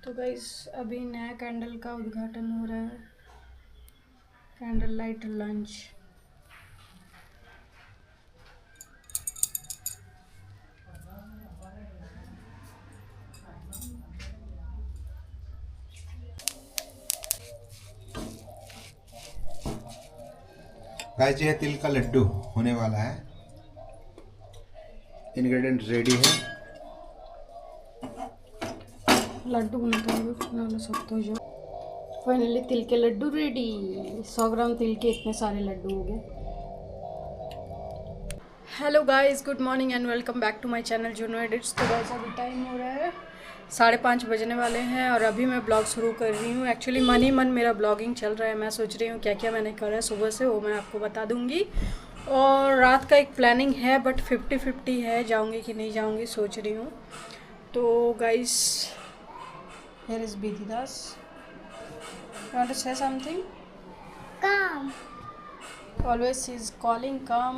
तो गाइस अभी नया कैंडल का उद्घाटन हो रहा है। Candle light lunch. गाइस ये तिल का लड्डू होने वाला है। इंग्रेडिएंट रेडी है। लड्डू बना सकते हो जो फाइनली तिल के लड्डू रेडी। 100 ग्राम तिल के इतने सारे लड्डू हो गए। Hello guys, good morning and welcome back to my channel Junu edits. तो गाइस अभी टाइम हो रहा है 5:30 बजने वाले हैं और अभी मैं ब्लॉग शुरू कर रही हूँ। एक्चुअली मन ही मन मेरा ब्लॉगिंग चल रहा है। मैं सोच रही हूँ क्या क्या मैंने करा है सुबह से, वो मैं आपको बता दूँगी। और रात का एक प्लानिंग है बट 50-50 है, जाऊँगी कि नहीं जाऊँगी सोच रही हूँ। तो guys here is Bidhi Das. You want to say something? Come. Always she is calling come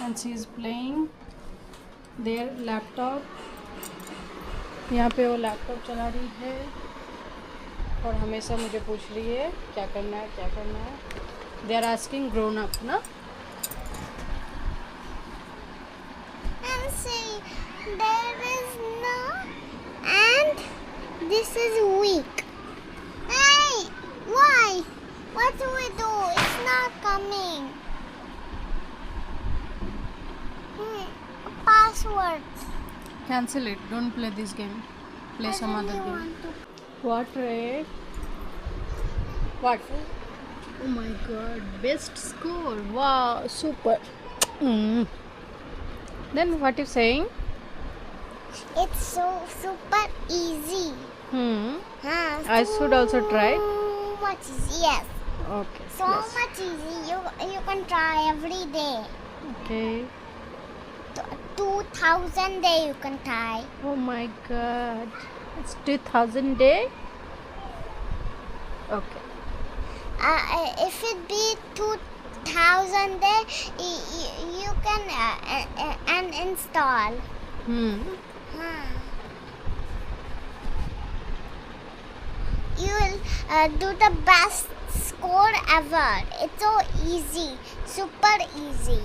and she is playing their laptop. यहाँ पे वो लैपटॉप चला रही है और हमेशा मुझे पूछ रही है क्या करना है क्या करना है। They are asking grown up ना। And see, there is no, and this is weak. Hey, why? What do we do? It's not coming. Password. Cancel it. Don't play this game. Play some other game. What, Ray? What? Oh my god, best score. Wow, super. Then what you saying? It's so super easy. I should also try. So much easy. Yes. Okay. So yes. much easy. You can try every day. Okay. 2,000 day you can try. Oh my god. It's 2000 day? Okay. If it be 2,000 day, you can uninstall. You will do the best score ever. It's so easy, super easy.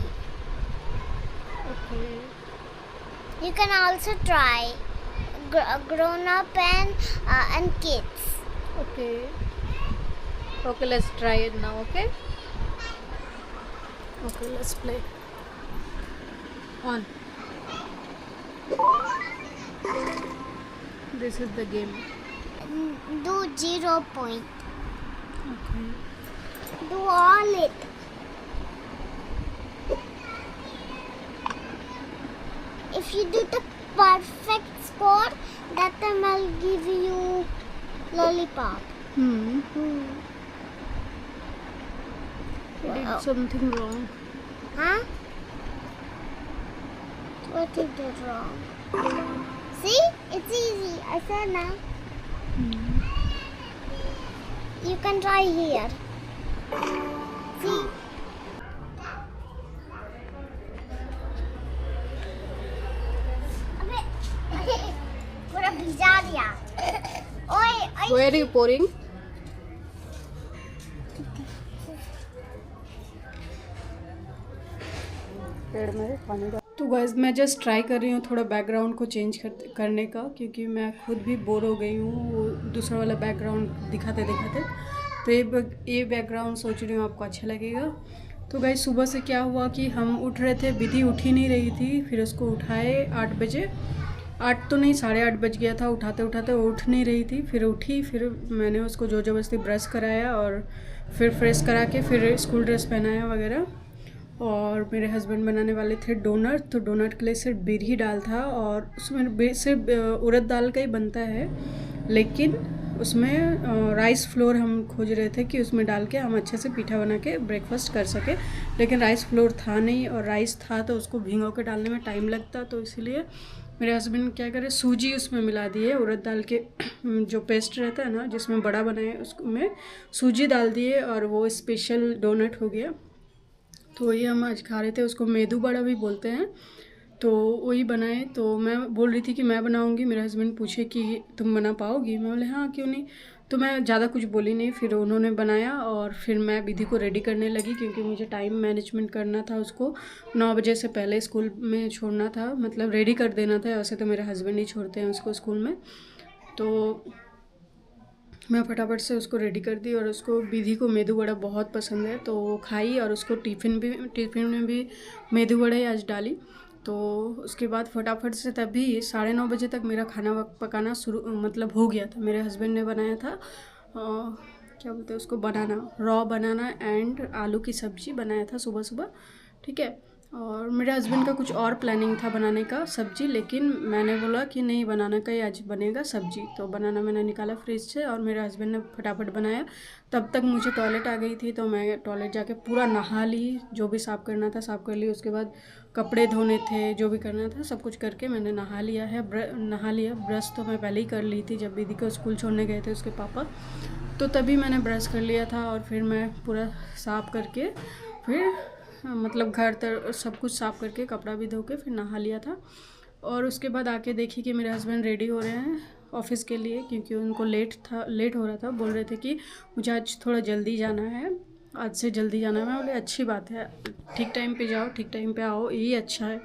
Okay. You can also try grown up and kids. Okay. Okay, let's try it now, okay? Okay, let's play. On. This is the game. Do 0 point. Okay. Do all it. If you do the perfect score, that time I'll give you lollipop. You did something wrong. Huh? What you did wrong? See? It's easy. I said now. You can try here. See? पूरा भिजा दिया। ओए Where are you pouring? पेड़ में पानी डाल। तो guys मैं जस्ट ट्राई कर रही हूँ थोड़ा बैकग्राउंड को चेंज करने का, क्योंकि मैं खुद भी बोर हो गई हूँ वो दूसरा वाला बैकग्राउंड दिखाते दिखाते। तो ये बैकग्राउंड सोच रही हूँ आपको अच्छा लगेगा। तो गाइस सुबह से क्या हुआ कि हम उठ रहे थे, विधि उठ ही नहीं रही थी। फिर उसको उठाए 8 बजे, 8 तो नहीं 8:30 बज गया था। उठाते उठाते वो उठ नहीं रही थी। फिर उठी, फिर मैंने उसको ज़ोर ज़बरदस्ती ब्रश कराया और फिर फ्रेश करा के फिर स्कूल ड्रेस पहनाया वगैरह। और मेरे हस्बैंड बनाने वाले थे डोनट, तो डोनट के लिए सिर्फ बिरही दाल था और उसमें सिर्फ उड़द दाल का ही बनता है, लेकिन उसमें राइस फ्लोर हम खोज रहे थे कि उसमें डाल के हम अच्छे से पीठा बना के ब्रेकफास्ट कर सके। लेकिन राइस फ्लोर था नहीं, और राइस था तो उसको भिगो के डालने में टाइम लगता, तो इसलिए मेरे हस्बैंड क्या करे, सूजी उसमें मिला दिए। उड़द दाल के जो पेस्ट रहता है ना जिसमें बड़ा बनाए उसमें सूजी डाल दिए और वो स्पेशल डोनट हो गया। तो ये हम आज खा रहे थे, उसको मेदू बड़ा भी बोलते हैं। तो वही बनाए। तो मैं बोल रही थी कि मैं बनाऊंगी, मेरे हस्बैंड पूछे कि तुम बना पाओगी, मैं बोले हाँ क्यों नहीं। तो मैं ज़्यादा कुछ बोली नहीं, फिर उन्होंने बनाया और फिर मैं विधि को रेडी करने लगी, क्योंकि मुझे टाइम मैनेजमेंट करना था। उसको 9 बजे से पहले स्कूल में छोड़ना था, मतलब रेडी कर देना था। वैसे तो मेरे हस्बैंड ही छोड़ते हैं उसको स्कूल में, तो मैं फटाफट से उसको रेडी कर दी। और उसको विधि को मेदू वड़ा बहुत पसंद है, तो वो खाई और उसको टिफ़िन में भी मेदू वड़ा ही आज डाली। तो उसके बाद फटाफट से तभी 9:30 बजे तक मेरा खाना पकाना शुरू मतलब हो गया था। मेरे हस्बैंड ने बनाया था क्या बोलते हैं उसको, बनाना, रॉ बनाना एंड आलू की सब्ज़ी बनाया था सुबह सुबह, ठीक है। और मेरे हस्बैंड का कुछ और प्लानिंग था बनाने का सब्ज़ी, लेकिन मैंने बोला कि नहीं, बनाना का ही आज बनेगा सब्ज़ी। तो बनाना मैंने निकाला फ्रिज से और मेरे हस्बैंड ने फटाफट बनाया। तब तक मुझे टॉयलेट आ गई थी, तो मैं टॉयलेट जाके पूरा नहा ली, जो भी साफ़ करना था साफ़ कर ली। उसके बाद कपड़े धोने थे, जो भी करना था सब कुछ करके मैंने नहा लिया। ब्रश तो मैं पहले ही कर ली थी, जब दीदी को स्कूल छोड़ने गए थे उसके पापा, तो तभी मैंने ब्रश कर लिया था। और फिर मैं पूरा साफ़ करके फिर मतलब घर तर सब कुछ साफ़ करके कपड़ा भी धो के फिर नहा लिया था। और उसके बाद आके देखी कि मेरे हस्बैंड रेडी हो रहे हैं ऑफ़िस के लिए, क्योंकि उनको लेट हो रहा था। बोल रहे थे कि मुझे आज थोड़ा जल्दी जाना है, आज से जल्दी जाना है। मैं बोले अच्छी बात है, ठीक टाइम पे जाओ, ठीक टाइम पे आओ, यही अच्छा है।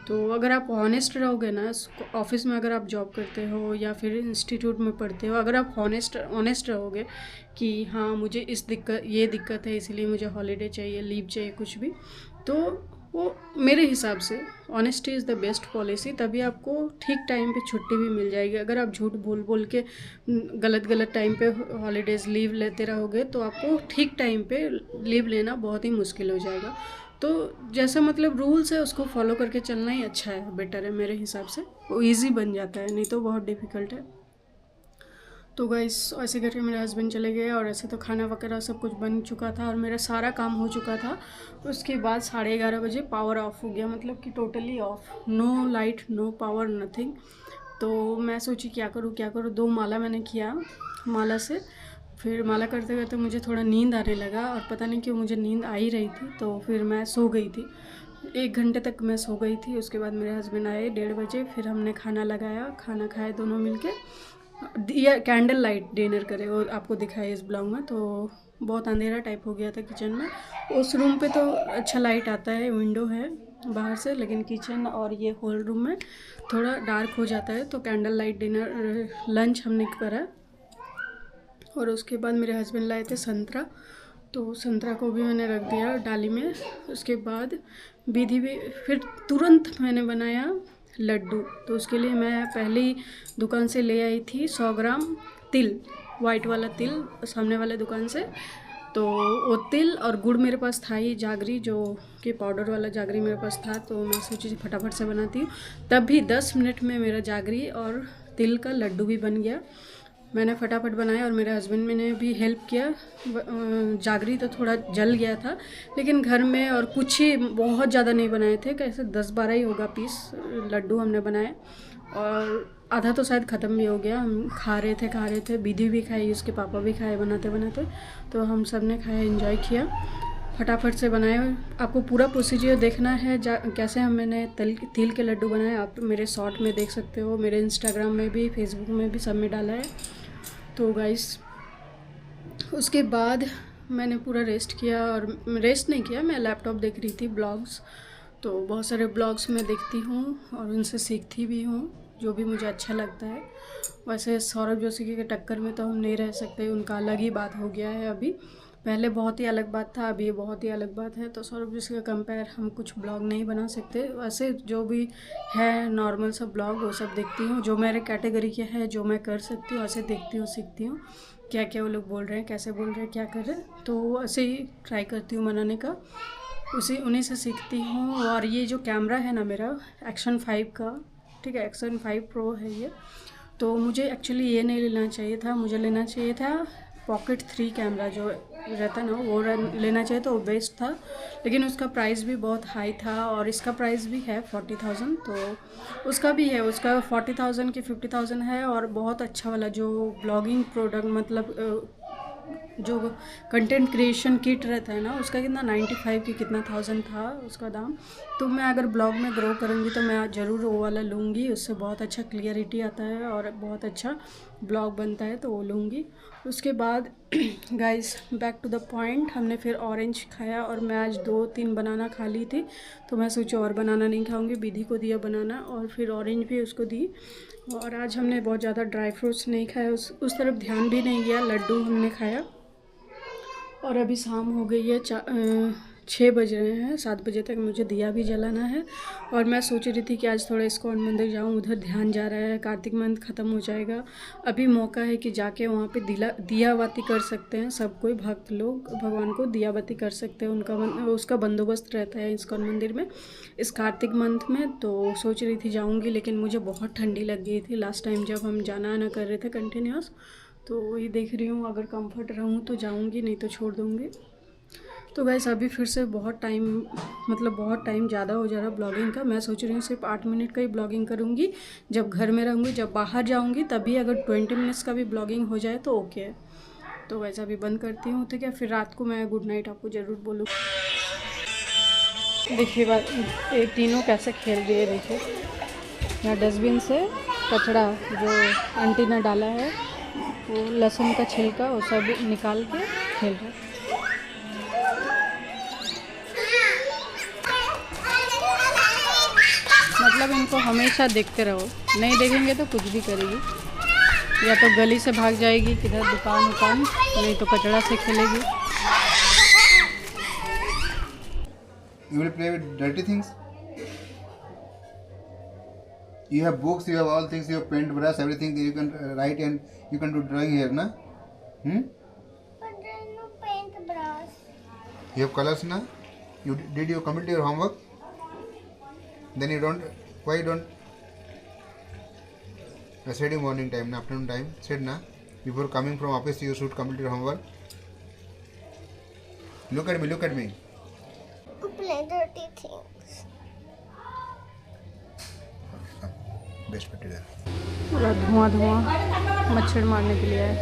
तो अगर आप ऑनेस्ट रहोगे ना, ऑफिस में अगर आप जॉब करते हो या फिर इंस्टीट्यूट में पढ़ते हो, अगर आप ऑनेस्ट रहोगे कि हाँ मुझे ये दिक्कत है, इसलिए मुझे हॉलीडे चाहिए, लीव चाहिए, कुछ भी, तो वो मेरे हिसाब से honesty is the best policy. तभी आपको ठीक टाइम पे छुट्टी भी मिल जाएगी। अगर आप झूठ बोल के गलत टाइम पे हॉलीडेज़ लीव लेते रहोगे, तो आपको ठीक टाइम पे लीव लेना बहुत ही मुश्किल हो जाएगा। तो जैसा मतलब रूल्स है उसको फॉलो करके चलना ही अच्छा है, बेटर है मेरे हिसाब से। वो इजी बन जाता है, नहीं तो बहुत डिफ़िकल्ट है। तो गाइस ऐसे करके मेरे हस्बैंड चले गए, और ऐसे तो खाना वगैरह सब कुछ बन चुका था और मेरा सारा काम हो चुका था। उसके बाद 11:30 बजे पावर ऑफ हो गया, मतलब कि totally off, no light, no power, nothing. तो मैं सोची क्या करूँ 2 माला मैंने किया। माला से फिर माला करते करते मुझे थोड़ा नींद आने लगा, और पता नहीं क्यों मुझे नींद आ ही रही थी, तो फिर मैं सो गई थी। 1 घंटे तक मैं सो गई थी। उसके बाद मेरे हस्बैंड आए 1:30 बजे, फिर हमने खाना लगाया, खाना खाए दोनों मिलके। ये कैंडल लाइट डिनर करे, वो आपको दिखाया इस ब्लॉग में। तो बहुत अंधेरा टाइप हो गया था किचन में। उस रूम पे तो अच्छा लाइट आता है, विंडो है बाहर से, लेकिन किचन और ये हॉल रूम में थोड़ा डार्क हो जाता है। तो कैंडल लाइट डिनर लंच हमने करा। और उसके बाद मेरे हस्बैंड लाए थे संतरा, तो संतरा को भी मैंने रख दिया डाली में। उसके बाद विधि भी फिर तुरंत मैंने बनाया लड्डू। तो उसके लिए मैं पहली दुकान से ले आई थी 100 ग्राम तिल, वाइट वाला तिल, सामने वाले दुकान से। तो वो तिल और गुड़ मेरे पास था ही, जागरी जो कि पाउडर वाला जागरी मेरे पास था। तो मैं सोची फटाफट से बनाती हूँ। तब भी 10 मिनट में मेरा जागरी और तिल का लड्डू भी बन गया। मैंने फटाफट बनाया और मेरे हस्बैंड ने भी हेल्प किया। जागरी तो थोड़ा जल गया था, लेकिन घर में और कुछ ही, बहुत ज़्यादा नहीं बनाए थे, कैसे 10-12 ही होगा पीस लड्डू हमने बनाए। और आधा तो शायद ख़त्म भी हो गया। हम खा रहे थे, विधि भी खाई, उसके पापा भी खाए बनाते बनाते। तो हम सब ने खाया, एंजॉय किया, फटाफट से बनाए। आपको पूरा प्रोसीजर देखना है कैसे मैंने तिल के लड्डू बनाए, आप मेरे शॉर्ट में देख सकते हो, मेरे इंस्टाग्राम में भी, फेसबुक में भी, सब में डाला है। तो गाइस उसके बाद मैंने पूरा रेस्ट किया, और रेस्ट नहीं किया, मैं लैपटॉप देख रही थी, ब्लॉग्स। तो बहुत सारे ब्लॉग्स मैं देखती हूँ और उनसे सीखती भी हूँ, जो भी मुझे अच्छा लगता है। वैसे सौरभ जोशी के टक्कर में तो हम नहीं रह सकते, उनका अलग ही बात हो गया है अभी। पहले बहुत ही अलग बात था, अभी ये बहुत ही अलग बात है। तो सौरभ जोशी का कंपेयर हम कुछ ब्लॉग नहीं बना सकते। वैसे जो भी है नॉर्मल सा ब्लॉग वो सब देखती हूँ, जो मेरे कैटेगरी के है, जो मैं कर सकती हूँ, ऐसे देखती हूँ, सीखती हूँ क्या क्या वो लोग बोल रहे हैं, कैसे बोल रहे हैं, क्या कर रहे हैं। तो ऐसे ही ट्राई करती हूँ बनाने का, उन्हीं से सीखती हूँ। और ये जो कैमरा है ना मेरा, एक्शन 5 का, ठीक है, एक्शन 5 प्रो है ये। तो मुझे एक्चुअली ये नहीं लेना चाहिए था, मुझे लेना चाहिए था पॉकेट 3 कैमरा जो रहता ना, वो लेना चाहिए, तो वो बेस्ट था। लेकिन उसका प्राइस भी बहुत हाई था, और इसका प्राइस भी है 40,000। तो उसका भी है, उसका 40,000 की 50,000 है। और बहुत अच्छा वाला जो ब्लॉगिंग प्रोडक्ट, मतलब जो कंटेंट क्रिएशन किट रहता है ना, उसका कितना 95 की कितना 1000 था उसका दाम। तो मैं अगर ब्लॉग में ग्रो करूँगी तो मैं ज़रूर वो वाला लूँगी, उससे बहुत अच्छा क्लियरिटी आता है और बहुत अच्छा ब्लॉग बनता है, तो वो लूँगी। उसके बाद guys back to the point, हमने फिर ऑरेंज खाया और मैं आज 2-3 बनाना खा ली थी, तो मैं सोचा और बनाना नहीं खाऊंगी। विधि को दिया बनाना और फिर ऑरेंज भी उसको दी। और आज हमने बहुत ज़्यादा ड्राई फ्रूट्स नहीं खाया, उस तरफ ध्यान भी नहीं गया। लड्डू हमने खाया और अभी शाम हो गई है, 6 बज रहे हैं। 7 बजे तक मुझे दिया भी जलाना है। और मैं सोच रही थी कि आज थोड़ा इस्कॉन मंदिर जाऊं, उधर ध्यान जा रहा है। कार्तिक मंथ ख़त्म हो जाएगा, अभी मौका है कि जाके वहाँ पे दिया बाती कर सकते हैं। सब कोई भक्त लोग भगवान को दिया बाती कर सकते हैं, उसका बंदोबस्त रहता है इस्कॉन मंदिर में इस कार्तिक मंथ में। तो सोच रही थी जाऊँगी, लेकिन मुझे बहुत ठंडी लग गई थी लास्ट टाइम जब हम जाना आना कर रहे थे कंटिन्यूस। तो वही देख रही हूँ, अगर कंफर्ट रहूँ तो जाऊँगी, नहीं तो छोड़ दूँगी। तो गाइस अभी फिर से बहुत टाइम ज़्यादा हो जा रहा है ब्लॉगिंग का। मैं सोच रही हूँ सिर्फ 8 मिनट का ही ब्लॉगिंग करूँगी जब घर में रहूँगी। जब बाहर जाऊँगी तभी अगर 20 मिनट्स का भी ब्लॉगिंग हो जाए तो ओके है। तो वैसा अभी बंद करती हूँ, तो क्या फिर रात को मैं गुड नाइट आपको ज़रूर बोलूँ। देखिए बात, ये तीनों कैसे खेल रही है। देखिए यहाँ डस्टबिन से कचरा जो आंटी ने डाला है, वो लहसुन का छिलका, वो सब निकाल के खेल रहे हैं। मतलब इनको हमेशा देखते रहो, नहीं देखेंगे तो कुछ भी करेगी। या तो गली से भाग जाएगी किधर दुकान, नहीं तो कचड़ा से खेलेगी। You will play with dirty things? You have books, you have all things, you have paint brush, everything you can write and you can do drawing here, na? But there is no paintbrush. You have colors, na? Did you complete your homework? Then you don't, why you don't? I said in morning time, na, afternoon time, said na? Before coming from office you should complete your homework. Look at me. Play dirty things. Best material. पूरा धुआं मच्छर मारने के लिए है।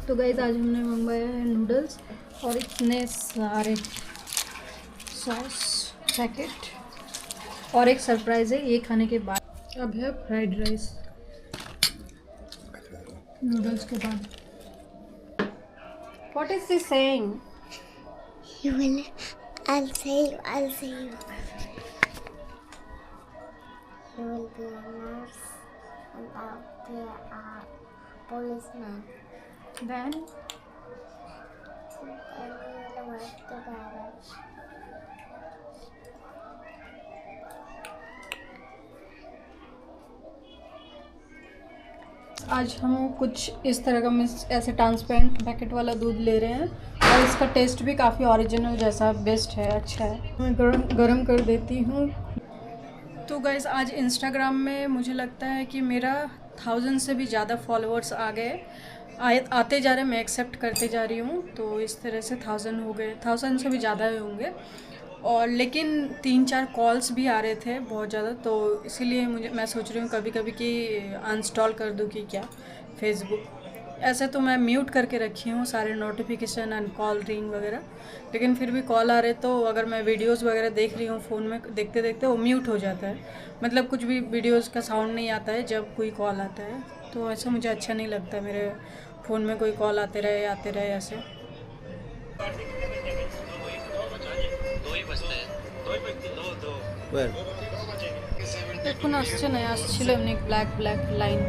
तो guys आज हमने मंगवाया है नूडल्स और इतने सारे सॉस पैकेट, और एक सरप्राइज़ है ये खाने के बाद। अब है फ्राइड राइस नूडल्स के बाद। What is this saying? I'll say you. You will be a nurse and I'll be a policeman. Then And we will work together. आज हम कुछ इस तरह का ऐसे ट्रांसपेरेंट पैकेट वाला दूध ले रहे हैं और इसका टेस्ट भी काफ़ी ओरिजिनल जैसा बेस्ट है, अच्छा है। मैं गरम कर देती हूँ। तो गाइस आज इंस्टाग्राम में मुझे लगता है कि मेरा 1000 से भी ज़्यादा फॉलोअर्स आ गए, आते जा रहे, मैं एक्सेप्ट करते जा रही हूँ। तो इस तरह से 1000 हो गए, 1000 से भी ज़्यादा होंगे। और लेकिन 3-4 कॉल्स भी आ रहे थे बहुत ज़्यादा, तो इसीलिए मैं सोच रही हूँ कभी कभी कि अनइंस्टॉल कर दूँ कि क्या फेसबुक। ऐसे तो मैं म्यूट करके रखी हूँ सारे नोटिफिकेशन एंड कॉल रिंग वगैरह, लेकिन फिर भी कॉल आ रहे तो अगर मैं वीडियोस वगैरह देख रही हूँ फ़ोन में देखते देखते वो म्यूट हो जाता है। मतलब कुछ भी वीडियोस का साउंड नहीं आता है जब कोई कॉल आता है, तो ऐसा मुझे अच्छा नहीं लगता मेरे फ़ोन में कोई कॉल आते रहे ऐसे। এখন আসছে না, আসছিল এমনি ব্ল্যাক লাইন।